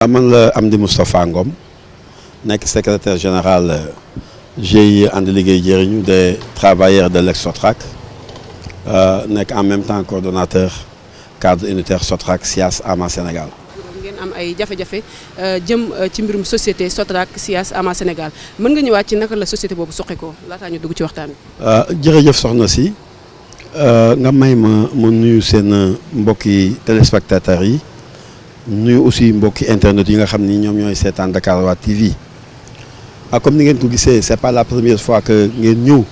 man la Amdi Moustapha Ngom nekk secrétaire général GIE ànd liggéey jëriñu des travailleurs de l'ex-Sotrac nekk en même temps coordonnateur cadre unitaire Sotrac SIAS AMA Sénégal. ngeen am ay jafe-jafe jëm ci mbirum société Sotrac SIAS AMA Sénégal mën nga ñëwaat ci naka la société boobu soqeekoo laataa ñu dugg ci waxtaan bi. jërëjëf soxna si nga may ma nuyu seen mbokki téléspectateurs yi. nuyu aussi mbokki internet yi nga xam ni ñoom ñooy seetaan Dakarwa TV comme ni ngeen ko gisee c'est pas la première fois que ngeen ñëw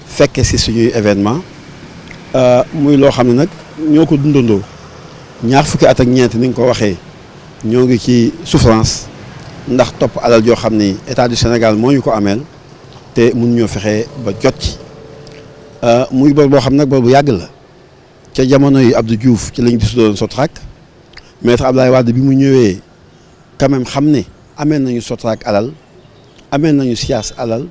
fekke ci suñuy événement muy loo xam ne nag ñoo ko dundandoo ñaar fukki at ak ñeent ni nga ko waxee ñoo ngi ci souffrance ndax topp alal joo xam ni état du Sénégal moo ñu ko ameel te mun ñoo fexe ba jot ci muy bor boo xam nag bor bu yàgg la ca jamono yi Abdou Diouf ci lañ gisu doon Sotrac Maître Abdoulaye Wade bi mu ñëwee quand même xam ne amee nañu Sotrac alal amee nañu SIAS alal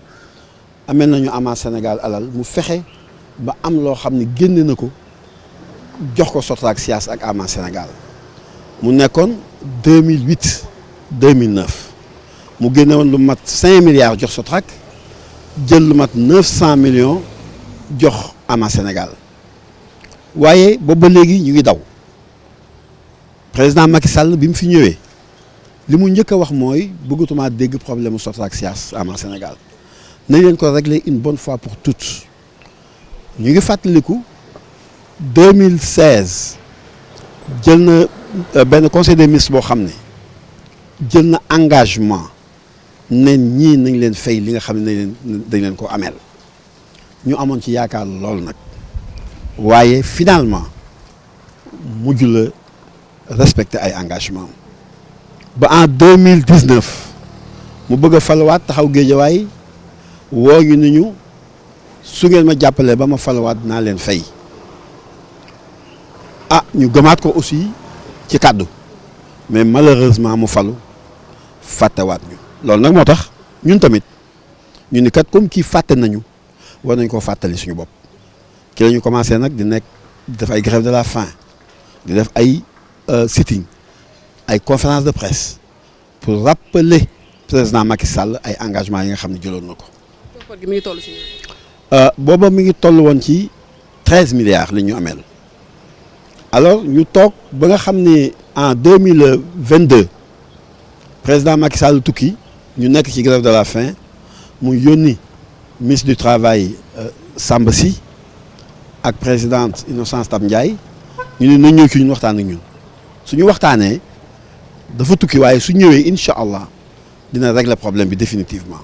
amee nañu AMA Sénégal alal mu fexe ba am loo xam ne génne na ko jox ko Sotrac SIAS ak AMA Sénégal mu nekkoon 2008 2009 mu génne woon lu mat 5 milliards jox Sotrac jël lu mat 900 millions jox AMA Sénégal waaye boobu ba léegi ñu ngi daw. président Macky Sall bi mu fi ñëwee li mu njëkk a wax mooy bëggatuma dégg problème mu Sotrac SIAS AMA Sénégal nañ leen ko régler une bonne fois pour toutes ñu ngi fàttaliku 2016 jël na benn conseil des ministres boo xam ne jël na engagement ne ñii nañ leen fay li nga xam ne dañ leen ko ameel ñu amoon ci yaakaar lool nag waaye finalement mujj la respecter ay engagement ba en 2019 mu bëgg a falawaat taxaw géejawaay woo ñu ni ñu su ngeen ma jàppalee ba ma falawaat dinaa leen fay ñu gëmaat ko aussi ci kàddu mais malheureusement mu falu fàttewaat ñu loolu nag moo tax ñun tamit ñu ni kat comme kii fàtte nañu war nañ koo fàttali suñu bopp ci la ñu commencé nag di def ay grève de la faim di def ay sitting ay conférence de presse pour rappeler président Macky Sall ay engagement yi nga xam ne jëloon na ko. koppar gi mi ngi toll si. booba mi ngi toll woon ci 13 milliards li ñu ameel alors ñu toog ba nga xam ne en 2022 président Macky Sall tukki ñu nekk ci grève de la faim mu yónni ministre du travail Samba Sy ak présidente Innocence Ntap Ndiaye ñu ne nañ ñëw ci ñun waxtaan ak ñun. suñu waxtaanee dafa tukki waaye su ñëwee incha allah dina régler problème bi définitivement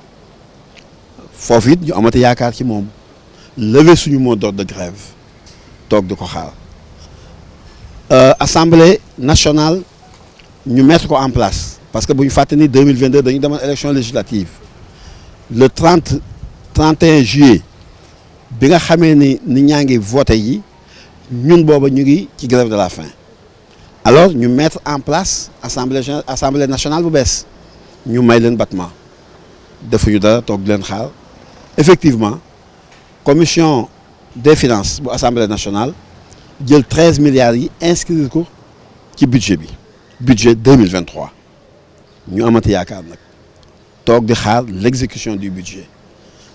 foofu it ñu amati yaakaar ci moom lever suñu mot d'ordre de grève toog di ko xaar assemblée nationale ñu mettre ko en place parce que bu ñu fàtte ni 2022 dañu demoon élection législative le 31 juillet bi nga xamee ni ñaa ngi voté yi ñun booba ñu ngi ci grève de la faim. alors ñu mettre en place assemblée nationale bu bees ñu may leen battement defuñu dara toog leen xaar effectivement commission des finances bu assemblée nationale jël 13 milliards yi inscrire ko ci budget bi budget 2023 ñu amati yaakaar nag toog di xaar l'exécution du budget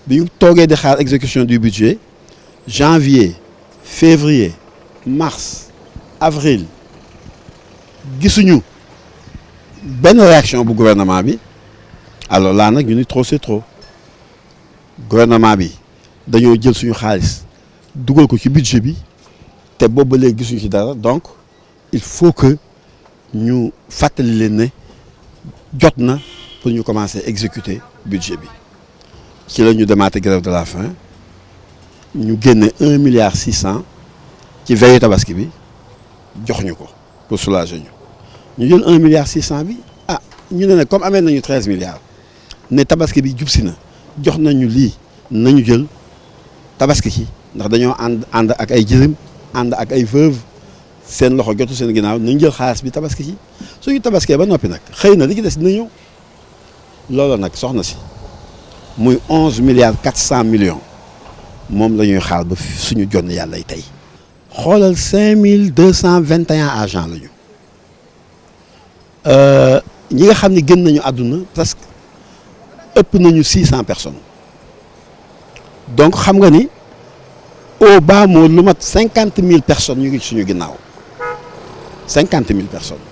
bi ñu toogee di xaar exécution du budget janvier février mars avril gisuñu benn réaction bu gouvernement bi alors là nag ñu ni trop c'est trop gouvernement bi dañoo jël suñu xaalis dugal ko ci budget bi te boobu ba léegi gisuñu ci dara donc il faut que ñu fàttali leen ne jot na pour ñu commencer exécuter budget bi ci la ñu demaate grève de la faim ñu génne 1 milliard 600 ci veille tabaski bi jox ñu ko pour soulager ñu jël 1 milliard 600 bi ñu ne nag comme amee nañu 13 milliards ne tabaski bi jub si na jox nañu lii nañu jël tabaski ci ndax dañoo ànd ak ay jërim ànd ak ay veuve seen loxo jotu seen ginnaaw nañu jël xaalis bi tabaski ci suñu tabaskee ba noppi nag xëy na li ci des dina ñëw loolu nag soxna si muy 11 milliards 400 millions moom la ñuy xaar ba suñu jonn yàlla tey xoolal 5221 agents la ñu ñi nga xam ne gën nañu àdduna presque ëpp nañu 600 personnes donc xam nga ni au bas moo lu mat 50 000 personnes ñu ngi suñu ginnaaw 50 000 personnes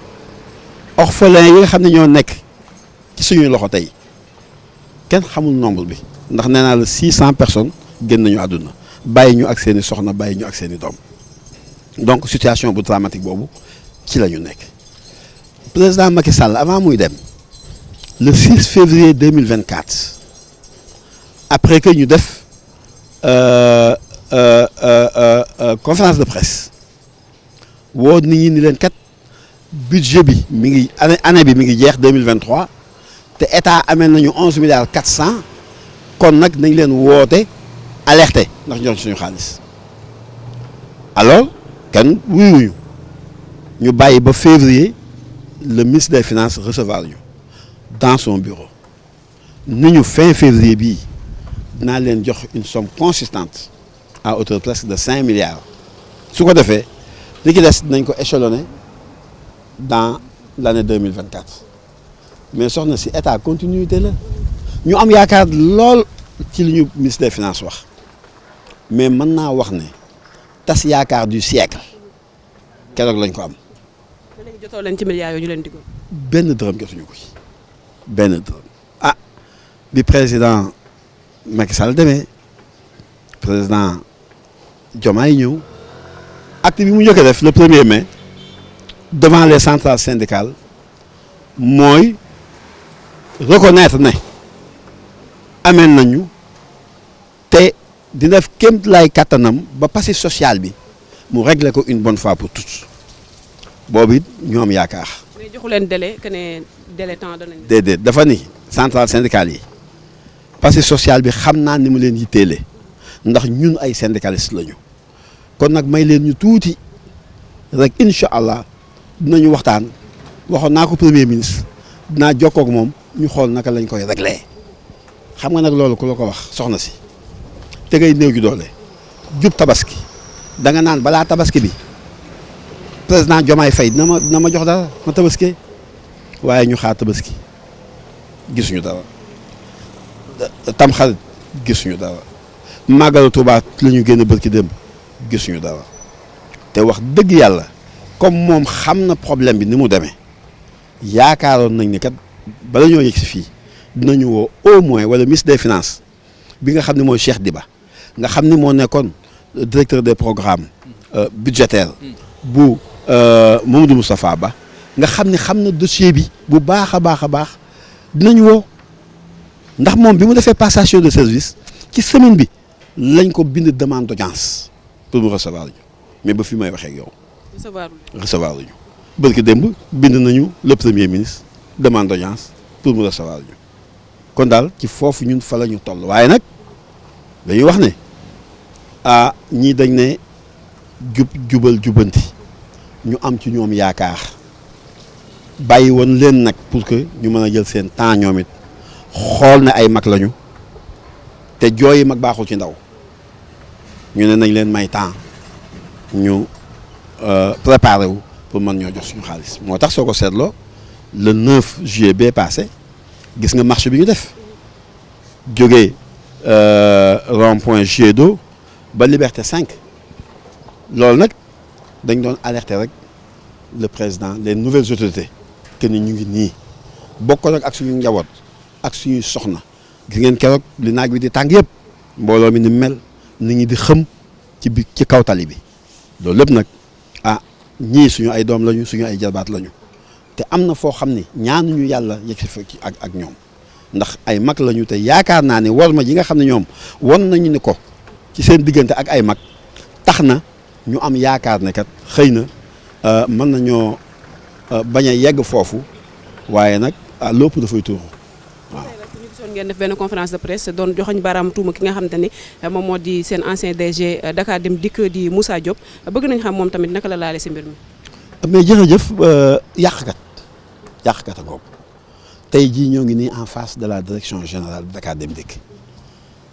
orphelins yi nga xam ne ñoo nekk ci suñuy loxo tey kenn xamul nombre bi ndax nee naa la 600 personnes gën nañu àdduna bàyyi ñu ak seen i soxna bàyyi ñu ak seen i doom donc situation bu dramatique boobu ci la ñu nekk président Macky Sall avant muy dem le 6 février 2024 après que ñu def conférence de presse woo nit ñi ni leen kat budget bi mi ngi année bi mi ngi jeex 2023 te état amee nañu 11 milliards 400 kon nag nañ leen woote alerté ndax ñoo suñu xaalis alors kenn wuyuñu ñu bàyyi ba février le ministre des finances recevoir ñu dans son bureau ni ñu fin février bii dinaa leen jox une somme consistante à hauteur presque de 5 milliards su ko defee li ci des dinañ ko échelonner dans l'année 2024 mais soxna si état continuité la ñu am yaakaar lool ci li ñu ministre des finances wax mais mën naa wax ne tas yaakaar du siècle keroog lañ ko am. ba léegi jotoo leen ci milliards yooyu ñu leen digoon. benn dërëm jotuñu ko ci benn dërëm ah bi président Macky Sall demee président Diomaye ñëw acte bi mu njëkk a def le 1er mai devant les centrales syndicales mooy reconnaître ne ameen nañu te dina def kéem lay kattanam ba passif social bi mu régler ko une bonne fois pour toutes boobu it ñu am yaakaar. mais joxu leen délai que ne délai temps danañ. déedéet dafa ni centrales syndicales yi passif social bi xam naa ni mu leen yitteele ndax ñun ay syndicalistes lañu kon nag may leen ñu tuuti rek incha allah dinañu waxtaan waxoon naa ko premier ministre dinaa jokkoo ak moom ñu xool naka lañ koy réglé xam nga nag loolu ku la ko wax soxna si te ngay néew gi doole jub tabaski da nga naan balaa tabaski bi président Diomaye Faye dina ma jox dara ma tabaski waaye ñu xaar tabaski gisuñu dara tamxarit gisuñu dara màggalu Tuubaa la ñu génn bërki démb gisuñu dara te wax dëgg yàlla comme moom xam na problème bi ni mu demee yaakaaroon nañ ni kat bala ñoo yegg si fii dinañu woo au moins wala ministre des finances bi nga xam ne mooy Cheikh Diba nga xam ni moo nekkoon directeur des programmes budgétaires bu Mamadou Moustapha Ba nga xam ni xam na dossier bi bu baax a baax a baax dinañu woo ndax moom bi mu defee passation de service ci semaine bi lañ ko bind demande d'audience pour mu recevoir ñu mais ba fi may waxee ak yow. recevoir ñu bërki démb bind nañu le premier ministre demande d'audience pour mu recevoir ñu kon daal ci foofu ñun fa la ñu toll waaye nag dañuy wax ne ah ñii dañ ne jubal jubanti ñu am ci ñoom yaakaar bàyyi woon leen nag pour que ñu mën a jël seen temps ñoom it xool ne ay mag lañu te jooyi mag baaxul ci ndaw ñu ne nañ leen may temps ñu préparé wu pour mën ñoo jox suñu xaalis moo tax soo ko seetloo le 9 juillet bee passé gis nga marche bi ñu def jógee rond-point Jet d'eau ba Liberté 5 loolu nag dañ doon alerter rek le président les nouvelles autorités que ni ñu ngi nii bokk nag ak suñu njaboot ak suñuy soxna gis ngeen keroog li naaj bi di tàng yëpp mbooloo mi ni mel nit ñi di xëm ci kaw tali bi loolu lépp nag ah ñii suñu ay doom lañu suñu ay jarbaat lañu te am na foo xam ni ñaanuñu yàlla yegg si fa ak ñoom ndax ay mag lañu te yaakaar naa ne war ma ji nga xam ne ñoom won nañu ni ko ci seen diggante ak ay mag tax na ñu am yaakaar ne kat xëy na mën nañoo bañ a yegg foofu waaye nag lépp dafay tuuru waaw. ñu gisoon ngeen def benn conférence de presse doon joxoñ baaraam tuuma ki nga xamante ni moom moo di seen ancien DG Dakar Dem Dikk di Moussa Diop bëgg nañ xam moom tamit naka la laale si mbir mi. mais jërëjëf yàqkat a ngoog tey jii ñoo ngi nii en face de la direction générale de Dakar Dem Dikk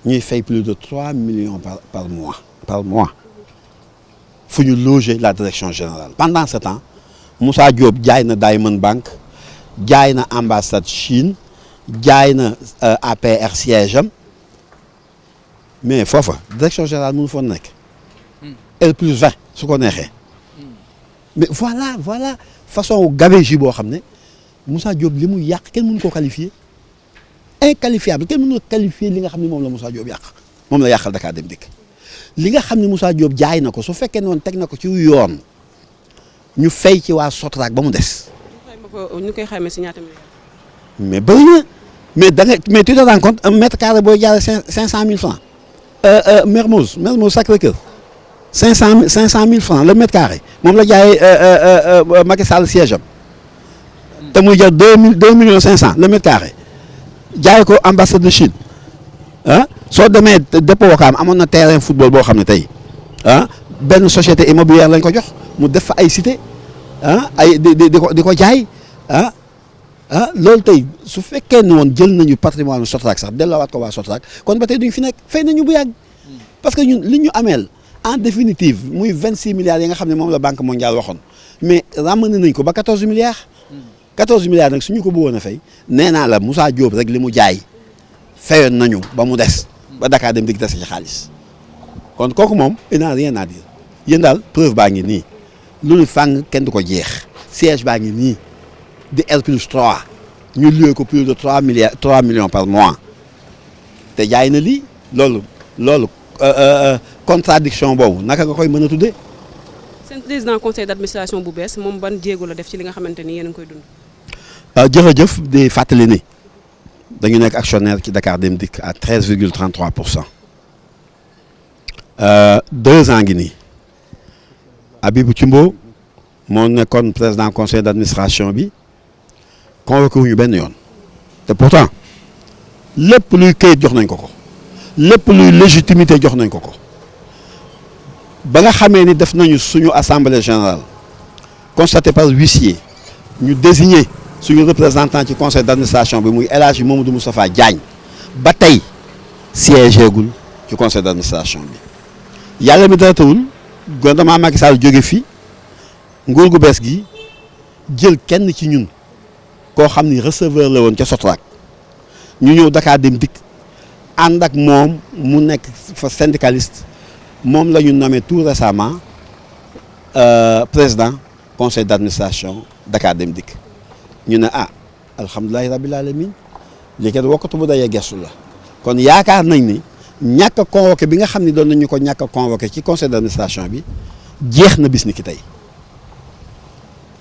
ñuy fay plus de 3 millions par mois fu ñu loger la direction générale pendant ce temps Moussa Diop jaay na Diamond Bank jaay na ambassade Chine jaay na APR siège am mais foofa direction générale mënu foon nekk L+20 su ko neexee mais voilà façon gabegie boo xam ne Moussa Diop li mu yàq kenn mënu koo qualifier inqualifiable kenn mënu qualifier li nga xam ne moom la Moussa Diop yàq moom la yàqal Dakar Dem Dikk li nga xam ne Moussa Diop jaay na ko su fekkee noonu teg na ko ci yoon ñu fay ci waa Sotrac ba mu des. ñu koy xayma si ñaata milliards. mais bëri na mais da nga mais tu te rends compte un mètre carré booy jaaree 500 000 francs. Mermoz Sacré-Cœur 500 000 francs le mètre carré moom la jaayee Macky Sall siège am te muy jar 2 millions 500 le mètre carré jaay ko ambassade de Chine ah soo demee dépôt Wakaam amoon na terrain football boo xam ne tey ah benn société immobilière lañ ko jox mu def fa ay cité ah ay di ko jaay loolu tey su fekkee ne woon jël nañu patrimoine Sotrac sax delloowaat ko waa Sotrac kon ba tey duñ fi nekk fay nañu bu yàgg parce que ñun li ñu ameel en définitive muy 26 milliards yi nga xam ne moom la Banque mondiale waxoon mais ramené nañ ko ba 14 milliards. 14 milliards nag suñu ko bëggoon a fay nee naa la Moussa Diop rek li mu jaay fayoon nañu ba mu des ba Dakar Dem Dikk des ci xaalis kon kooku moom il n'a rien à dire yéen daal preuve baa ngi nii loolu fàng kenn du ko jeex siège baa ngi nii di R+3 ñu loué ko plus de 3 millions par mois te jaay na lii loolu contradiction boobu naka nga koy mën a tuddee. seen président conseil d'administration bu bees moom ban jéego la def ci li nga xamante ni yéen a ngi koy dund. jërëjëf di fàttali ni dañu nekk actionnaire ci Dakar Dem Dikk à 13,33%. 2 ans ngi nii Habibou Thimbo moo nekkoon président conseil d'administration bi convoqué wuñu benn yoon te pourtant lépp luy këyit jox nañ ko lépp luy légitimité jox nañ ko ba nga xamee ni def nañu suñu assemblée générale constaté par huissier ñu désigné suñu représentant ci conseil d'administration bi muy El Hadji Mamadou Moustapha Diagne ba tey siégé gul ci conseil d'administration bi yàlla mi dara tawul gouvernement Macky Sall jóge fi nguur gu bees gi jël kenn ci ñun koo xam ni receveur la woon ca Sotrac ñu ñëw Dakar Dem Dikk ànd ak moom mu nekk fa syndicaliste moom la ñu nommé tout récemment président conseil d'administration Dakar Dem Dikk ñu ne alhamdulilahi rabbil alamin lii kat wokkatu bu dayee gestu la kon yaakaar nañ ni ñàkk a convoqué bi nga xam ne doon nañu ko ñàkk a convoqué ci conseil d'administration bi jeex na bis ni ki tey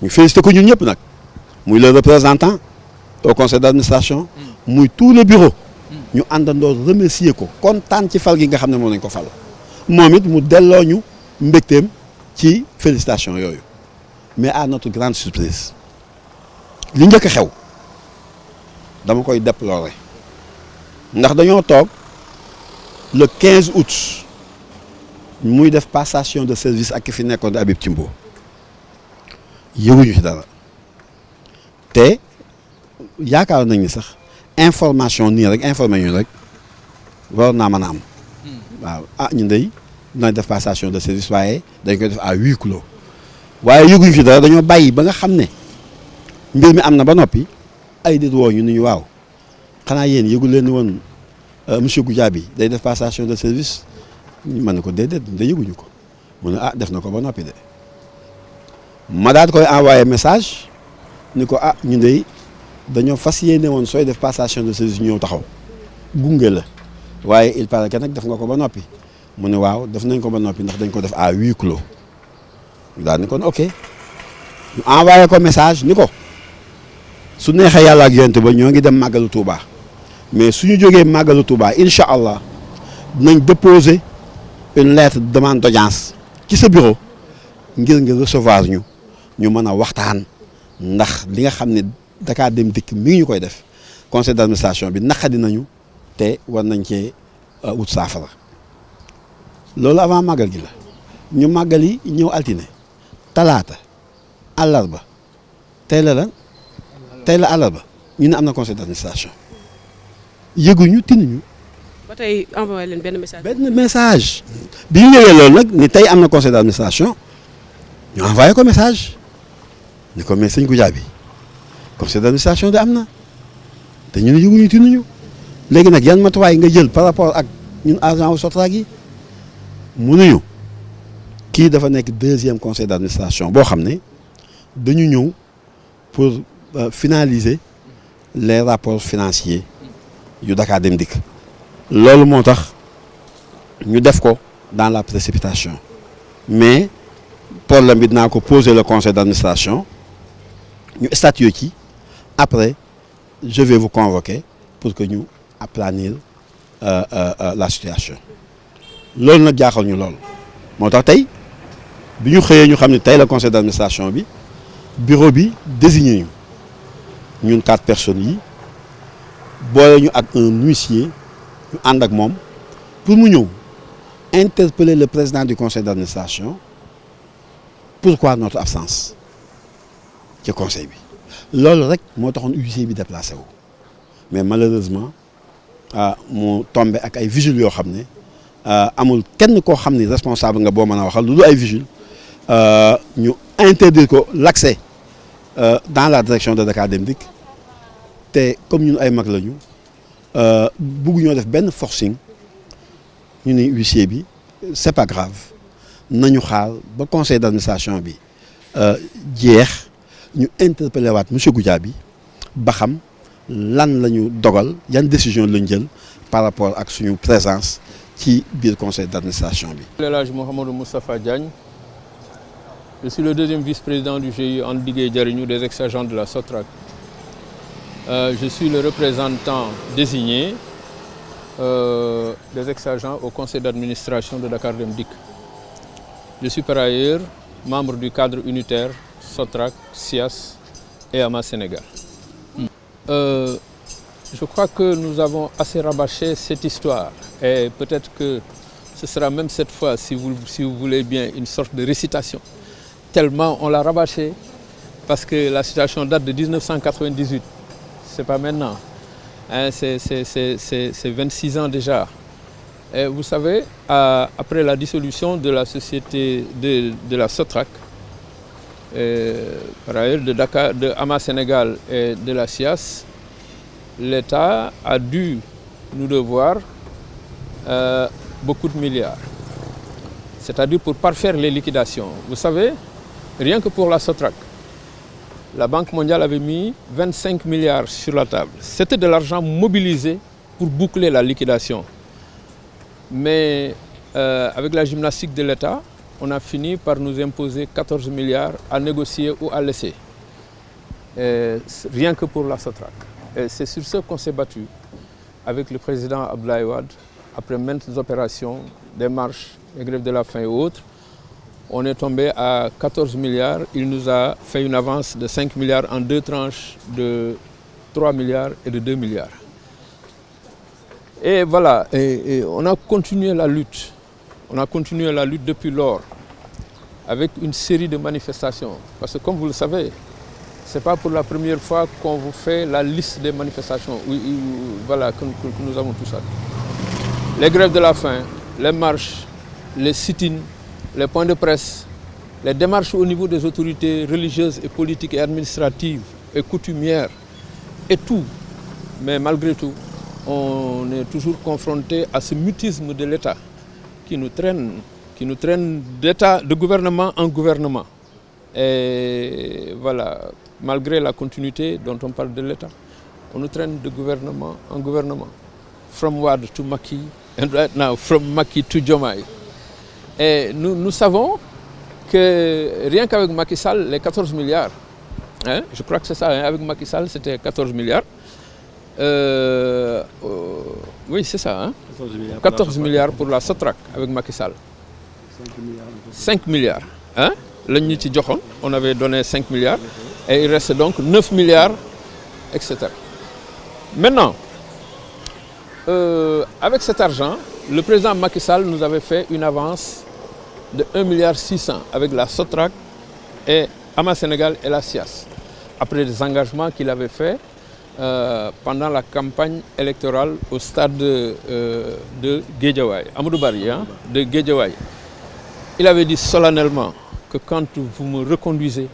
ñu félicité ko ñun ñëpp nag muy le représentant au conseil d'administration muy tout le bureau ñu àndandoo remercier ko kontaan ci fal gi nga xam ne moom nañ ko fal moom it mu delloo ñu mbégteem ci félicitations yooyu mais à notre grande surprise li njëkk a xew dama koy déplorer ndax dañoo toog le 15 août muy def passation de service ak ki fi nekkoon di Habib Thimbo yëguñu ci dara te yaakaar nañ ni sax information nii rek informé ñu rek war naa mën a am waaw ñun day dinañ def passation de service waaye dañ koy def à huis clos waaye yëguñu ci dara dañoo bàyyi ba nga xam ne mbir mi am na ba noppi ay dit woo ñu ni ñu waaw xanaa yéen yëgul leen ni woon monsieur Goudiaby day def passation de service mën na ko déedéet da yëguñu ko mu ne def na ko ba noppi de ma daal koy envoyé message ni ko ñu dey dañoo fas yéene woon sooy def passation de service ñëw taxaw gunge la waaye il paraît que nag def nga ko ba noppi mu ne waaw def nañ ko ba noppi ndax dañ ko def à huis clos ñu daal ni kon ok ñu envoyé ko message ni ko su neexee yàlla ak yonent ba ñoo ngi dem màggalu Touba mais suñu jógee màggalu Touba incha allah dinañ déposer une lettre de demande d'audience ci sa bureau ngir nga recevoir ñu mën a waxtaan ndax li nga xam ne Dakar Dem Dikk mi ngi ñu koy def conseil d'administration bi naqadi nañu te war nañ cee wut saafara loolu avant màggal gi la ñu màggal yi ñëw altine talaata àllarba tey la àllarba ñu ne am na conseil d'administration yëguñu tinuñu. ba tey envoyé leen benn message. bi ñu ñëwee loolu nag ni tey am na conseil d'administration ñu envoyé ko message ni ko mais sëñ Goudiaby conseil d'administration de am na te ñu ne yëguñu tinuñu léegi nag yan matuwaay nga jël par rapport ak ñun agent wu Sotrac yi mënuñu kii dafa nekk deuxième conseil d'administration boo xam ne dañu ñëw pour finaliser les rapports financiers yu Dakar Dem Dikk loolu moo tax ñu def ko dans la précipitation mais problème bi dinaa ko poser le conseil d'administration ñu statuer ci après je vais vous convoquer pour que ñu aplanir la situation loolu nag jaaxal ñu lool moo tax tey bi ñu xëyee ñu xam ne tey la conseil d'administration bi bureau bi désigné ñu ñun 4 personnes yi boole ñu ak un huissier ñu ànd ak moom pour mu ñëw interpeller le président du conseil d'administration pourquoi notre absence ci conseil bi loolu rek moo taxoon huissier bi déplacé wu mais malheureusement mu tombé ak ay vigiles yoo xam ne amul kenn koo xam ni responsable nga boo mën a waxal lu dul ay vigiles ñu interdire ko l'accès dans la direction de Dakar Dem Dikk te comme ñun ay mag lañu bëgguñoo def benn forcing ñu ni huissier bi c'est pas grave nañu xaar ba conseil d'administration bi jeex ñu interpellé waat monsieur Goudiaby ba xam lan la ñu dogal yan décision lañ jël par rapport ak suñu présence ci biir conseil d'administration bi. El Hadj Mouhamadou Moustapha Diagne, je suis le deuxième vice-président du GIE And Liggéey Jariñu des ex-agents de la Sotrac. Je suis le représentant désigné des ex-agents au conseil d'administration de Dakar Dem Dikk. Je suis par ailleurs membre du cadre unitaire Sotrac, SIAS et AMA Sénégal. Je crois que nous avons assez rabâché cette histoire et peut-être que ce sera même cette fois, si vous voulez bien, une sorte de récitation. Tellement on l'a rabâché parce que la situation date de 1998, c'est pas maintenant, hein, c'est 26 ans déjà. Et vous savez, après la dissolution de la société de la Sotrac, par ailleurs de AMA Sénégal et de la SIAS, l'État a dû nous devoir beaucoup de milliards. C'est-à-dire pour parfaire les liquidations. Vous savez, rien que pour la Sotrac, la Banque mondiale avait mis 25 milliards sur la table. C'était de l'argent mobilisé pour boucler la liquidation. Mais avec la gymnastique de l'État, on a fini par nous imposer 14 milliards à négocier ou à laisser. Rien que pour la Sotrac. Et c'est sur ce qu'on s'est battu avec le président Abdoulaye Wade, après maintes opérations, des marches, des grèves de la faim et autres. On est tombé à 14 milliards. Il nous a fait une avance de 5 milliards en 2 tranches de 3 milliards et de 2 milliards. Et voilà, et on a continué la lutte. On a continué la lutte depuis lors, avec une série de manifestations. Parce que comme vous le savez, ce n'est pas pour la première fois qu'on vous fait la liste des manifestations voilà, que nous avons tout ça. Les grèves de la faim, les marches, les sit-ins, les points de presse, les démarches au niveau des autorités religieuses et politiques et administratives et coutumières, et tout. Mais malgré tout, on est toujours confronté à ce mutisme de l'État qui nous traîne de gouvernement en gouvernement. Et voilà, malgré la continuité dont on parle de l'État, on nous traîne de gouvernement en gouvernement. From Wade to Macky, and right now from Macky to Diomaye. Et nous savons que rien qu'avec Macky Sall, les 14 milliards, hein, je crois que c'est ça, hein, avec Macky Sall c'était 14 milliards. Oui, c'est ça, hein? 14 milliards pour la Sotrac avec Macky Sall. 5 milliards. Hein? On avait donné 5 milliards et il reste donc 9 milliards, etc. Maintenant, avec cet argent, le président Macky Sall nous avait fait une avance de 1,6 milliard avec la Sotrac et AMA Sénégal et la SIAS. Après des engagements qu'il avait faits pendant la campagne électorale au stade de Guédiawaye, Amadou Barry, hein, de Guédiawaye. Il avait dit solennellement que quand vous me reconduisez,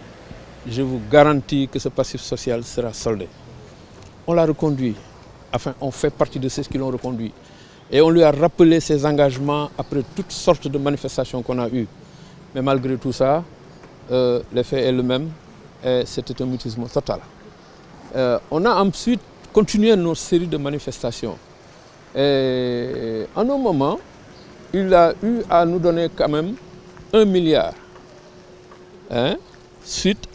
je vous garantis que ce passif social sera soldé. On l'a reconduit, enfin on fait partie de ceux qui l'ont reconduit. Et on lui a rappelé ses engagements après toutes sortes de manifestations qu'on a eues. Mais malgré tout ça, l'effet est le même et c'était un mutisme total. On a ensuite continué nos séries de manifestations. Et en un moment, il a eu à nous donner quand même 1 milliard suite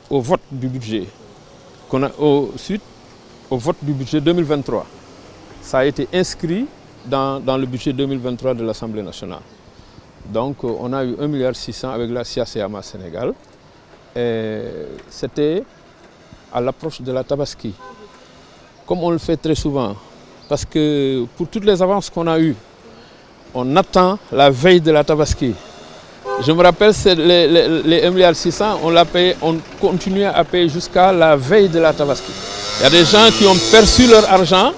au vote du budget. Suite au vote du budget 2023. Ça a été inscrit dans le budget 2023 de l'Assemblée nationale. Donc on a eu 1,6 milliard avec la SIACEAMA Sénégal. C'était à l'approche de la Tabaski. Comme on le fait très souvent, parce que pour toutes les avances qu'on a eues, on attend la veille de la Tabaski. Je me rappelle, les 1,6 milliard, on l'a payé, on continuait à payer jusqu'à la veille de la Tabaski. Il y a des gens qui ont perçu leur argent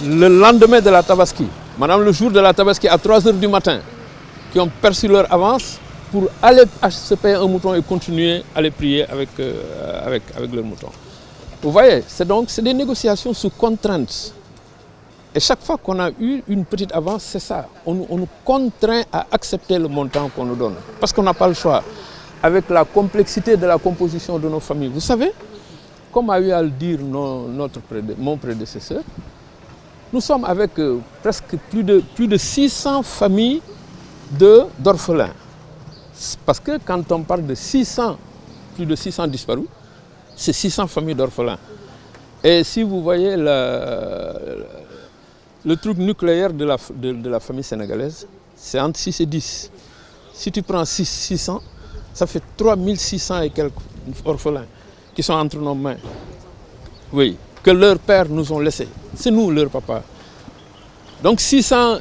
le lendemain de la Tabaski, madame, le jour de la Tabaski à 3 h du matin, qui ont perçu leur avance pour aller se payer un mouton et continuer à les prier avec leur mouton. Vous voyez, c'est des négociations sous contrainte. Et chaque fois qu'on a eu une petite avance, c'est ça. On nous contraint à accepter le montant qu'on nous donne. Parce qu'on n'a pas le choix. Avec la complexité de la composition de nos familles. Vous savez, comme a eu à le dire mon prédécesseur, nous sommes avec presque plus de 600 familles d'orphelins. Parce que quand on parle de plus de 600 disparus, c'est 600 familles d'orphelins. Et si vous voyez le truc nucléaire de la famille sénégalaise, c'est entre 6 et 10. Si tu prends 600, ça fait 3600 et quelques orphelins qui sont entre nos mains. Oui, que leurs pères nous ont laissés. C'est nous, leurs papas. Donc 600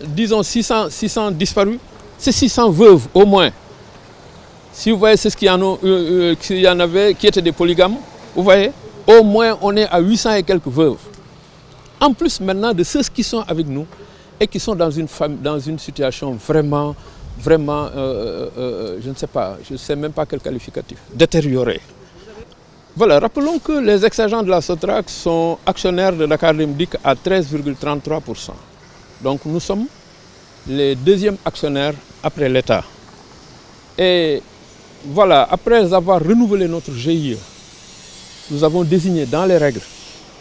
disparus, c'est 600 veuves au moins. Si vous voyez, c'est ce qu'il y en avait qui étaient des polygames, vous voyez, au moins on est à 800 et quelques veuves. En plus maintenant de ceux qui sont avec nous et qui sont dans une situation vraiment, je ne sais même pas quel qualificatif, détériorée. Voilà, rappelons que les ex-agents de la SOTRAC sont actionnaires de Dakar Dem Dikk à 13,33%. Donc nous sommes les deuxièmes actionnaires après l'État. Et voilà, après avoir renouvelé notre GIE, nous avons désigné dans les règles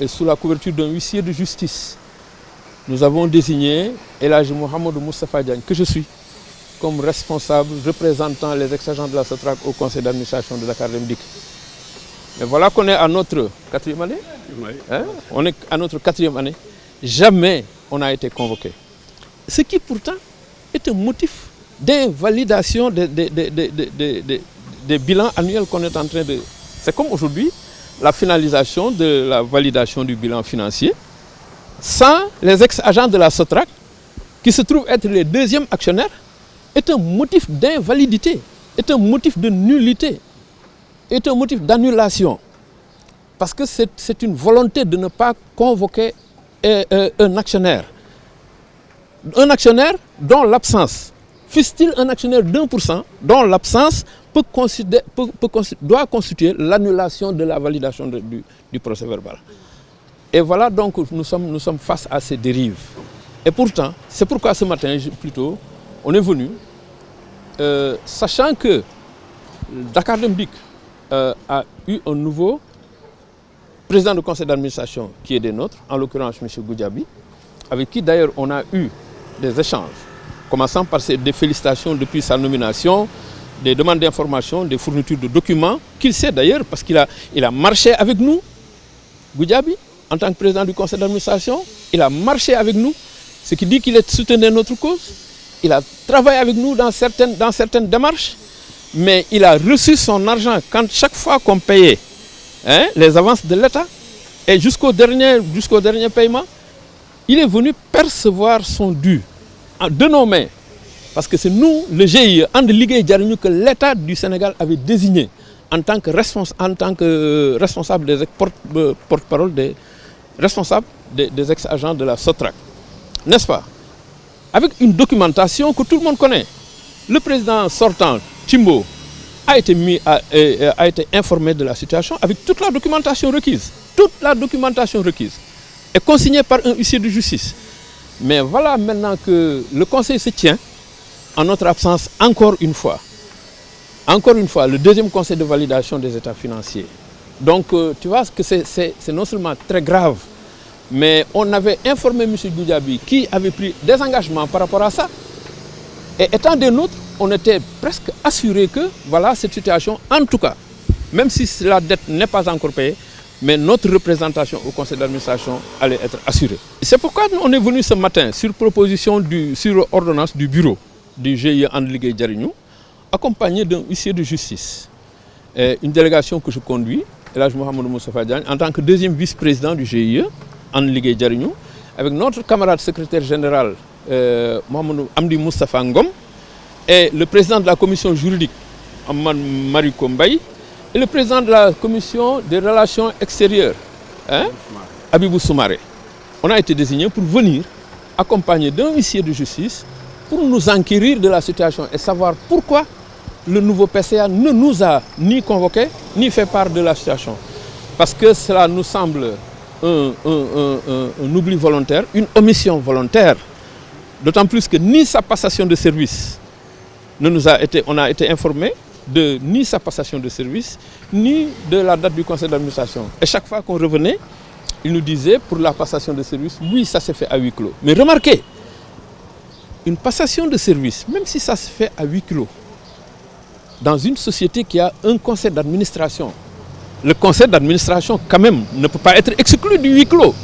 et sous la couverture d'un huissier de justice, nous avons désigné El Hadji Mouhamadou Moustapha Diagne, que je suis, comme responsable représentant les ex-agents de la SOTRAC au conseil d'administration de Dakar Dem Dikk. Et voilà qu'on est à notre 4e année. Oui. On est à notre 4e année. Jamais on n'a été convoqué. Ce qui pourtant est un motif d'invalidation des bilans annuels qu'on est en train de... C'est comme aujourd'hui, la finalisation de la validation du bilan financier sans les ex-agents de la SOTRAC, qui se trouvent être les deuxièmes actionnaires, est un motif d'invalidité, est un motif de nullité, est un motif d'annulation. Parce que c'est une volonté de ne pas convoquer un actionnaire. Un actionnaire dont l'absence, fût-il un actionnaire d'1%, dont l'absence doit constituer l'annulation de la validation du procès verbal. Et voilà donc nous sommes face à ces dérives. Et pourtant, c'est pourquoi ce matin, plutôt, on est venu, sachant que Dakar Dem Dikk a eu un nouveau président du conseil d'administration qui est des nôtres, en l'occurrence M. Goudiaby, avec qui d'ailleurs on a eu des échanges, commençant par des félicitations depuis sa nomination, des demandes d'information, des fournitures de documents, qu'il sait d'ailleurs parce qu'il a marché avec nous, Goudiaby, en tant que président du conseil d'administration, il a marché avec nous, ce qui dit qu'il soutenait notre cause, il a travaillé avec nous dans certaines démarches, mais il a reçu son argent chaque fois qu'on payait les avances de l'État, et jusqu'au dernier paiement, il est venu percevoir son dû de nos mains. Parce que c'est nous, le GIE, And Liggéey Jariñu, que l'État du Sénégal avait désigné en tant que responsable des porte-parole des responsables des ex-agents de la SOTRAC. N'est-ce pas? Avec une documentation que tout le monde connaît. Le président sortant, Thimbo, a été informé de la situation avec toute la documentation requise. Toute la documentation requise est consignée par un huissier de justice. Mais voilà maintenant que le conseil se tient en notre absence encore une fois. Encore une fois, le deuxième conseil de validation des états financiers. Donc tu vois que c'est non seulement très grave, mais on avait informé M. Goudiaby qui avait pris des engagements par rapport à ça. Et étant des nôtres, on était presque assuré que voilà cette situation, en tout cas, même si la dette n'est pas encore payée, mais notre représentation au conseil d'administration allait être assurée. C'est pourquoi on est venu ce matin sur sur ordonnance du bureau du GIE And Liguey Jariñu, accompagné d'un huissier de justice. Et une délégation que je conduis, El Hadj Mouhamadou Moustapha Diagne, en tant que deuxième vice-président du GIE And Liguey Jariñu, avec notre camarade secrétaire général Mouhamadou Amdi Moustapha Ngom, et le président de la commission juridique, Amman Mariko Mbaye, et le président de la commission des relations extérieures, Abibou Soumaré. On a été désignés pour venir accompagner d'un huissier de justice pour nous enquérir de la situation et savoir pourquoi le nouveau PCA ne nous a ni convoqués ni fait part de la situation. Parce que cela nous semble un oubli volontaire, une omission volontaire, d'autant plus que ni sa passation de service on a été informé de ni sa passation de service, ni de la date du conseil d'administration. Et chaque fois qu'on revenait, il nous disait pour la passation de service, oui, ça s'est fait à huis clos. Mais remarquez, une passation de service, même si ça se fait à huis clos, dans une société qui a un conseil d'administration, le conseil d'administration quand même ne peut pas être exclu du huis clos.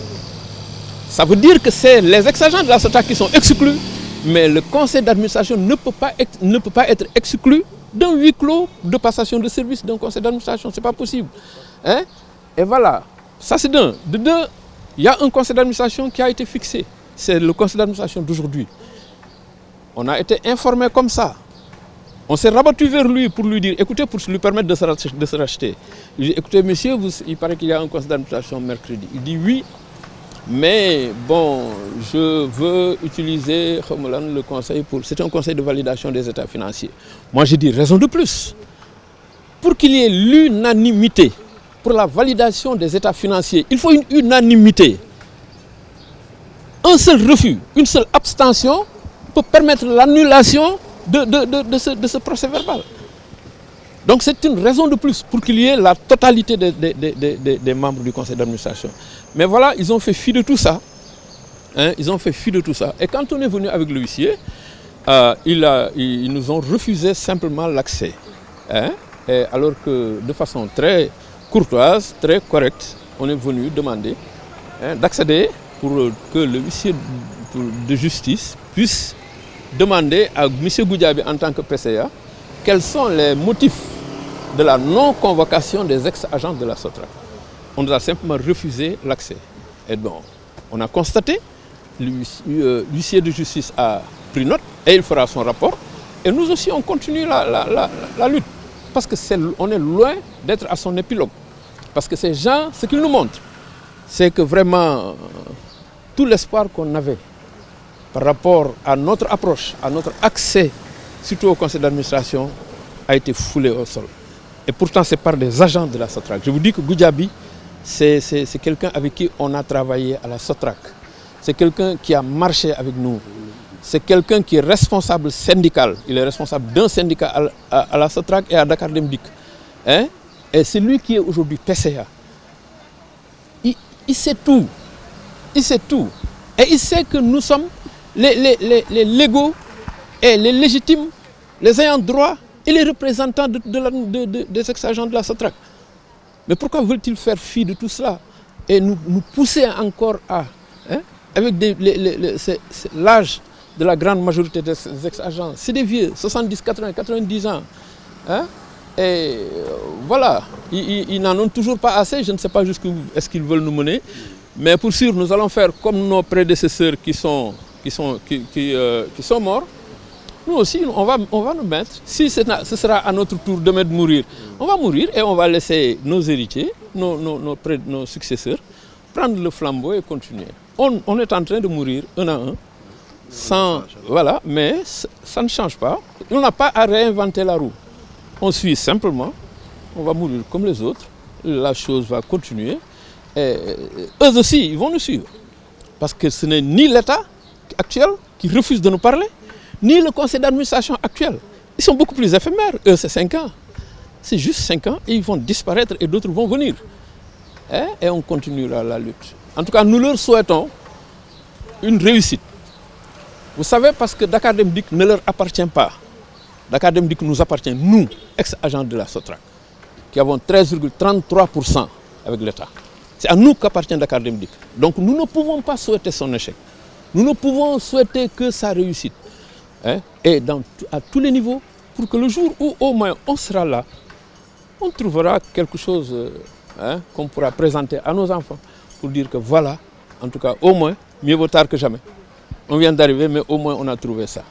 Ça veut dire que c'est les ex-agents de la SOTRAC qui sont exclus, mais le conseil d'administration ne peut pas être exclu d'un huis clos de passation de service d'un conseil d'administration. Ce n'est pas possible. Et voilà, ça c'est d'un. De deux, il y a un conseil d'administration qui a été fixé. C'est le conseil d'administration d'aujourd'hui. On a été informé comme ça. On s'est rabattu vers lui pour lui dire, écoutez, pour lui permettre de se racheter. Il dit, écoutez, monsieur, il paraît qu'il y a un conseil d'administration mercredi. Il dit oui, mais bon, je veux utiliser le conseil pour... C'est un conseil de validation des états financiers. Moi, je dis raison de plus. Pour qu'il y ait l'unanimité pour la validation des états financiers, il faut une unanimité. Un seul refus, une seule abstention peut permettre l'annulation de ce procès verbal. Donc c'est une raison de plus pour qu'il y ait la totalité des membres du conseil d'administration. Mais voilà, ils ont fait fi de tout ça. Ils ont fait fi de tout ça. Et quand on est venu avec le huissier, ils nous ont refusé simplement l'accès. Alors que de façon très courtoise, très correcte, on est venu demander d'accéder pour que le huissier de justice puisse demander à M. Goudiaby en tant que PCA quels sont les motifs de la non-convocation des ex-agents de la SOTRAC. On nous a simplement refusé l'accès. Et donc, on a constaté, l'huissier de justice a pris note et il fera son rapport. Et nous aussi, on continue la lutte. Parce qu'on est loin d'être à son épilogue. Parce que ces gens, ce qu'ils nous montrent, c'est que vraiment, tout l'espoir qu'on avait par rapport à notre approche, à notre accès, surtout au conseil d'administration, a été foulé au sol. Et pourtant, c'est par des agents de la SOTRAC. Je vous dis que Goudiaby, c'est quelqu'un avec qui on a travaillé à la SOTRAC. C'est quelqu'un qui a marché avec nous. C'est quelqu'un qui est responsable syndical. Il est responsable d'un syndicat à la SOTRAC et à Dakar Dem Dikk. Et c'est lui qui est aujourd'hui PCA. Il sait tout. Il sait tout. Et il sait que nous sommes les légaux et les légitimes, les ayants droit et les représentants des ex-agents de la SOTRAC. Mais pourquoi veulent-ils faire fi de tout cela et nous pousser encore avec l'âge de la grande majorité des ex-agents? C'est des vieux, 70, 80, 90 ans. Et voilà, ils n'en ont toujours pas assez. Je ne sais pas jusqu'où est-ce qu'ils veulent nous mener. Mais pour sûr, nous allons faire comme nos prédécesseurs qui sont morts. Nous aussi, on va nous mettre. Si ce sera à notre tour de mourir, on va mourir et on va laisser nos héritiers, nos successeurs, prendre le flambeau et continuer. On est en train de mourir un à un, mais ça ne change pas. On n'a pas à réinventer la roue. On suit simplement, on va mourir comme les autres, la chose va continuer. Et eux aussi, ils vont nous suivre. Parce que ce n'est ni l'État actuel qui refuse de nous parler, ni le conseil d'administration actuel. Ils sont beaucoup plus éphémères. Eux, c'est 5 ans. C'est juste 5 ans et ils vont disparaître et d'autres vont venir. Et on continuera la lutte. En tout cas, nous leur souhaitons une réussite. Vous savez, parce que Dakar Dem Dikk ne leur appartient pas. Dakar Dem Dikk nous appartient, nous, ex-agents de la SOTRAC, qui avons 13,33% avec l'État. C'est à nous qu'appartient Dakar Dem Dikk. Donc nous ne pouvons pas souhaiter son échec. Nous ne pouvons souhaiter que sa réussite. Et à tous les niveaux, pour que le jour où au moins on sera là, on trouvera quelque chose qu'on pourra présenter à nos enfants pour dire que voilà, en tout cas, au moins, mieux vaut tard que jamais. On vient d'arriver, mais au moins on a trouvé ça.